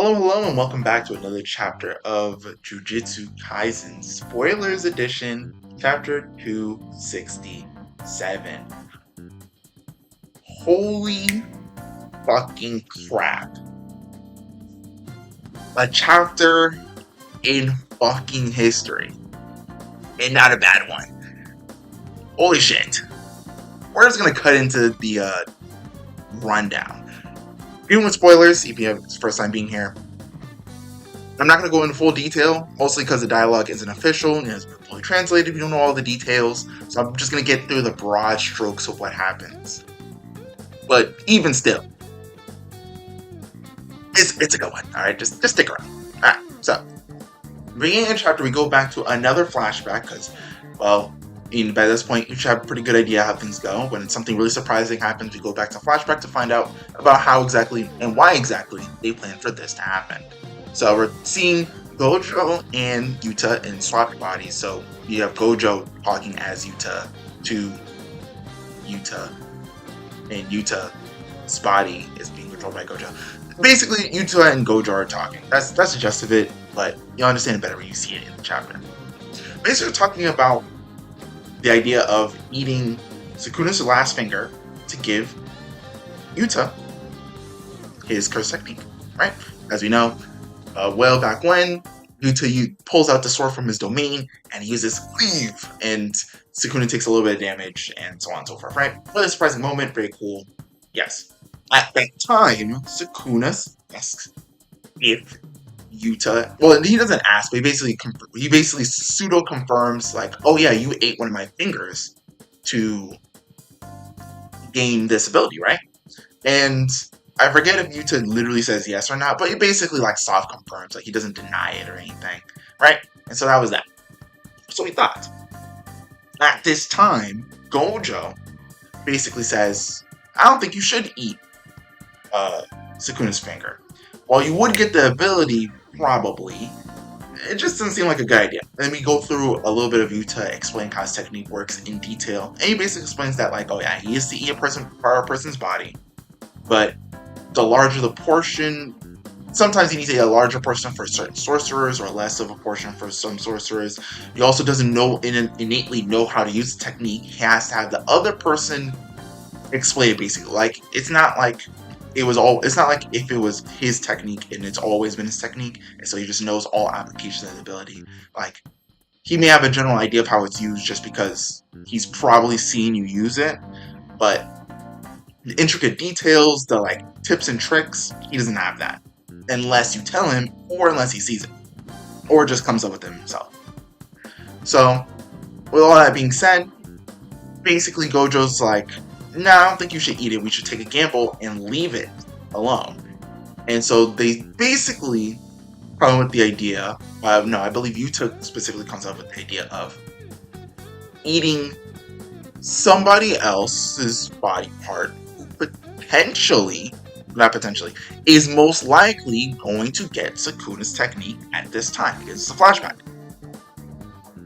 Hello, hello, and welcome back to another chapter of Jujutsu Kaisen Spoilers Edition, Chapter 267. Holy fucking crap. A chapter in fucking history. And not a bad one. Holy shit. We're just gonna cut into the rundown. Even with spoilers, if you have it's first time being here, I'm not going to go into full detail, mostly because the dialogue isn't official and it's fully translated. We don't know all the details, so I'm just going to get through the broad strokes of what happens. But even still, it's a good one. All right, just stick around. All right, so beginning in the chapter, we go back to another flashback because, well, by this point, you should have a pretty good idea how things go. When something really surprising happens, we go back to flashback to find out about how exactly and why exactly they planned for this to happen. So we're seeing Gojo and Yuta in swapped bodies. So you have Gojo talking as Yuta to Yuta, and Yuta's body is being controlled by Gojo. Basically, Yuta and Gojo are talking. That's the gist of it, but you'll understand it better when you see it in the chapter. Basically, talking about the idea of eating Sukuna's last finger to give Yuta his curse technique, right? As we know, well back when, Yuta pulls out the sword from his domain and he uses cleave, and Sukuna takes a little bit of damage, and so on and so forth, right? Really surprising moment, very cool. Yes. At that time, Sukuna asks if Yuta, well, he doesn't ask, but he basically pseudo confirms, like, oh yeah, you ate one of my fingers to gain this ability, right? And I forget if Yuta literally says yes or not, but he basically like soft confirms, like he doesn't deny it or anything, right? And so that was that. So we thought. At this time, Gojo basically says, I don't think you should eat Sukuna's finger. While you would get the ability, probably, it just doesn't seem like a good idea. And then we go through a little bit of Yuta explaining how his technique works in detail. And he basically explains that, like, oh yeah, he is to eat part of a person's body, but the larger the portion, sometimes he needs to eat a larger portion for certain sorcerers or less of a portion for some sorcerers. He also doesn't innately know how to use the technique. He has to have the other person explain it, basically. Like, it's not like if it was his technique and it's always been his technique, and so he just knows all applications of the ability. Like, he may have a general idea of how it's used just because he's probably seen you use it, but the intricate details, the like tips and tricks, he doesn't have that unless you tell him, or unless he sees it, or just comes up with it himself. So, with all that being said, basically Gojo's like, nah, I don't think you should eat it. We should take a gamble and leave it alone. And so they basically come with the idea. No, I believe Yuta specifically comes up with the idea of eating somebody else's body part is most likely going to get Sukuna's technique at this time, because it's a flashback.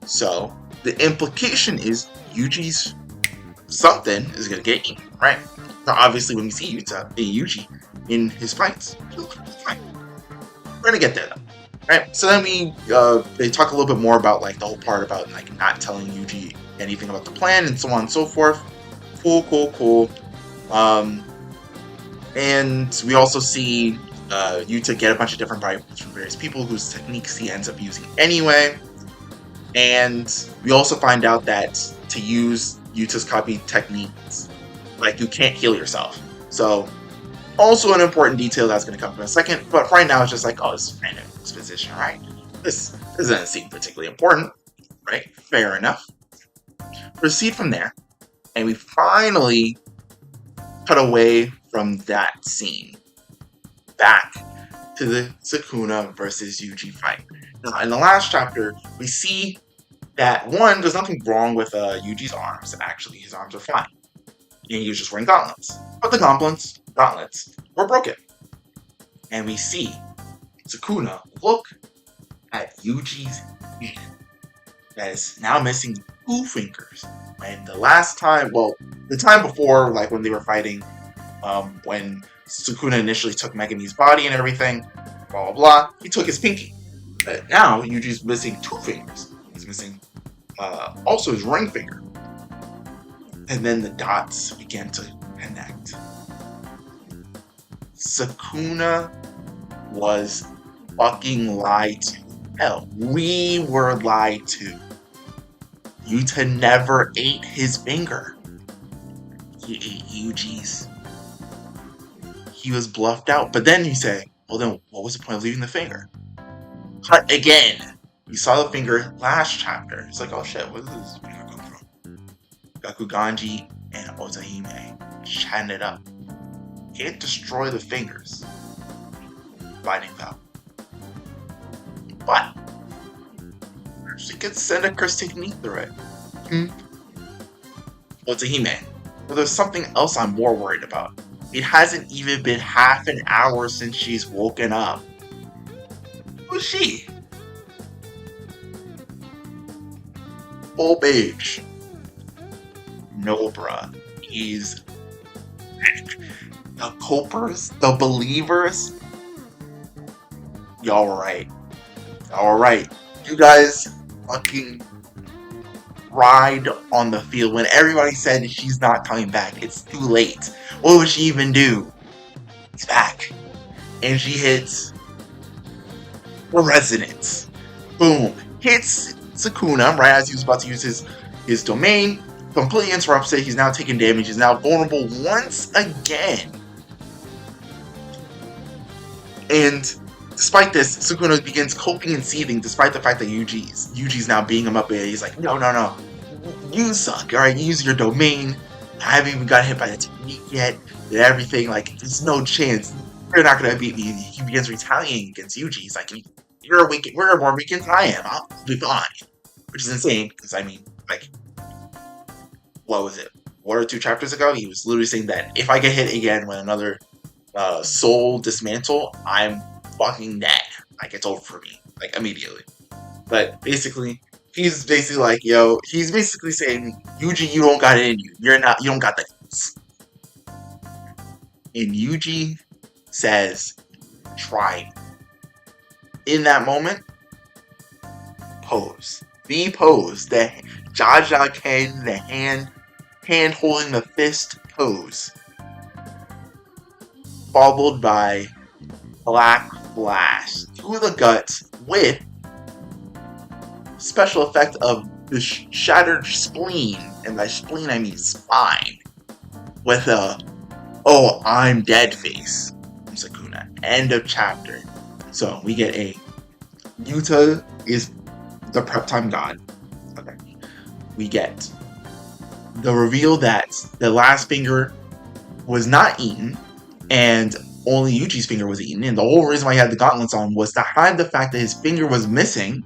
So the implication is Yuji's something is going to get eaten, right? Now, obviously, when we see Yuji in his fights, we're going to get there, though, right? So then they talk a little bit more about like the whole part about like not telling Yuji anything about the plan and so on and so forth. Cool. And we also see Yuta get a bunch of different body parts from various people whose techniques he ends up using anyway. And we also find out that to use Yuta's copy techniques, like, you can't heal yourself. So, also an important detail that's going to come in a second, but right now it's just like, oh, this is random exposition, right? This doesn't seem particularly important, right? Fair enough. Proceed from there, and we finally cut away from that scene back to the Sukuna versus Yuji fight. Now, in the last chapter, we see that, one, there's nothing wrong with Yuji's arms. Actually, his arms are fine. And he was just wearing gauntlets. But the gauntlets were broken. And we see Sukuna look at Yuji's hand that is now missing 2 fingers. And the time before, like when they were fighting, when Sukuna initially took Megumi's body and everything, blah, blah, blah. He took his pinky. But now Yuji's missing 2 fingers. He's missing also his ring finger. And then the dots began to connect. Sukuna was fucking lied to. Hell, we were lied to. Yuta never ate his finger. He ate Yuji's. He was bluffed out. But then you say, well then, what was the point of leaving the finger? Cut again. You saw the finger last chapter. It's like, oh shit, where did this finger come from? Gakuganji and Ozahime chatting it up. Can't destroy the fingers. Fighting out. But she could send a cursed technique through it. Ozahime. But there's something else I'm more worried about. It hasn't even been half an hour since she's woken up. Who's she? Old age. No, bruh. He's back. The copers, the believers. Y'all right. Y'all right. You guys fucking ride on the field when everybody said she's not coming back. It's too late. What would she even do? He's back. And she hits the resonance. Boom. Hits Sukuna right as he was about to use his domain. Completely interrupts it. He's now taking damage. He's now vulnerable once again. And despite this, Sukuna begins coping and seething despite the fact that Yuji's now beating him up. And he's like, no. You suck, alright? You use your domain. I haven't even got hit by the technique yet. And everything, like, there's no chance. You're not gonna beat me. He begins retaliating against Yuji. He's like, we're more weakened than I am. I'll be fine. Which is insane, because I mean, like, what was it? 1 or 2 chapters ago, he was literally saying that if I get hit again with another soul dismantle, I'm fucking dead. Like, it's over for me. Like, immediately. But basically, he's basically like, yo, he's basically saying, Yuji, you don't got it in you. You don't got the hits. And Yuji says, try. In that moment, pose. The pose. The Jaja-ken, the hand holding the fist pose. Followed by Black Blast to the guts with special effect of the shattered spleen. And by spleen, I mean spine. With a, oh, I'm dead face from Sukuna. End of chapter. So we get a Yuta is the prep time god. Okay. We get the reveal that the last finger was not eaten and only Yuji's finger was eaten. And the whole reason why he had the gauntlets on was to hide the fact that his finger was missing.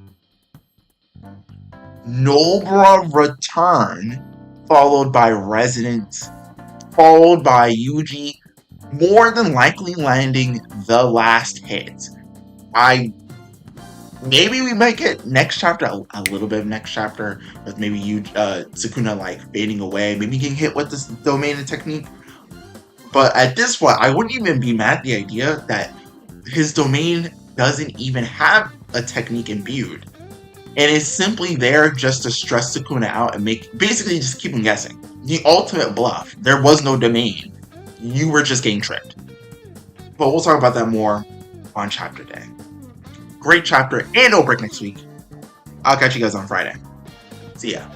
Nobra return, followed by Resonance, followed by Yuji, more than likely landing the last hit. Maybe we might get next chapter, a little bit of next chapter, with maybe Sukuna like fading away, maybe getting hit with this domain and technique. But at this point, I wouldn't even be mad at the idea that his domain doesn't even have a technique imbued. And it's simply there just to stress Sukuna out and basically just keep him guessing. The ultimate bluff. There was no domain. You were just getting tricked. But we'll talk about that more on chapter day. Great chapter, and no break next week. I'll catch you guys on Friday. See ya.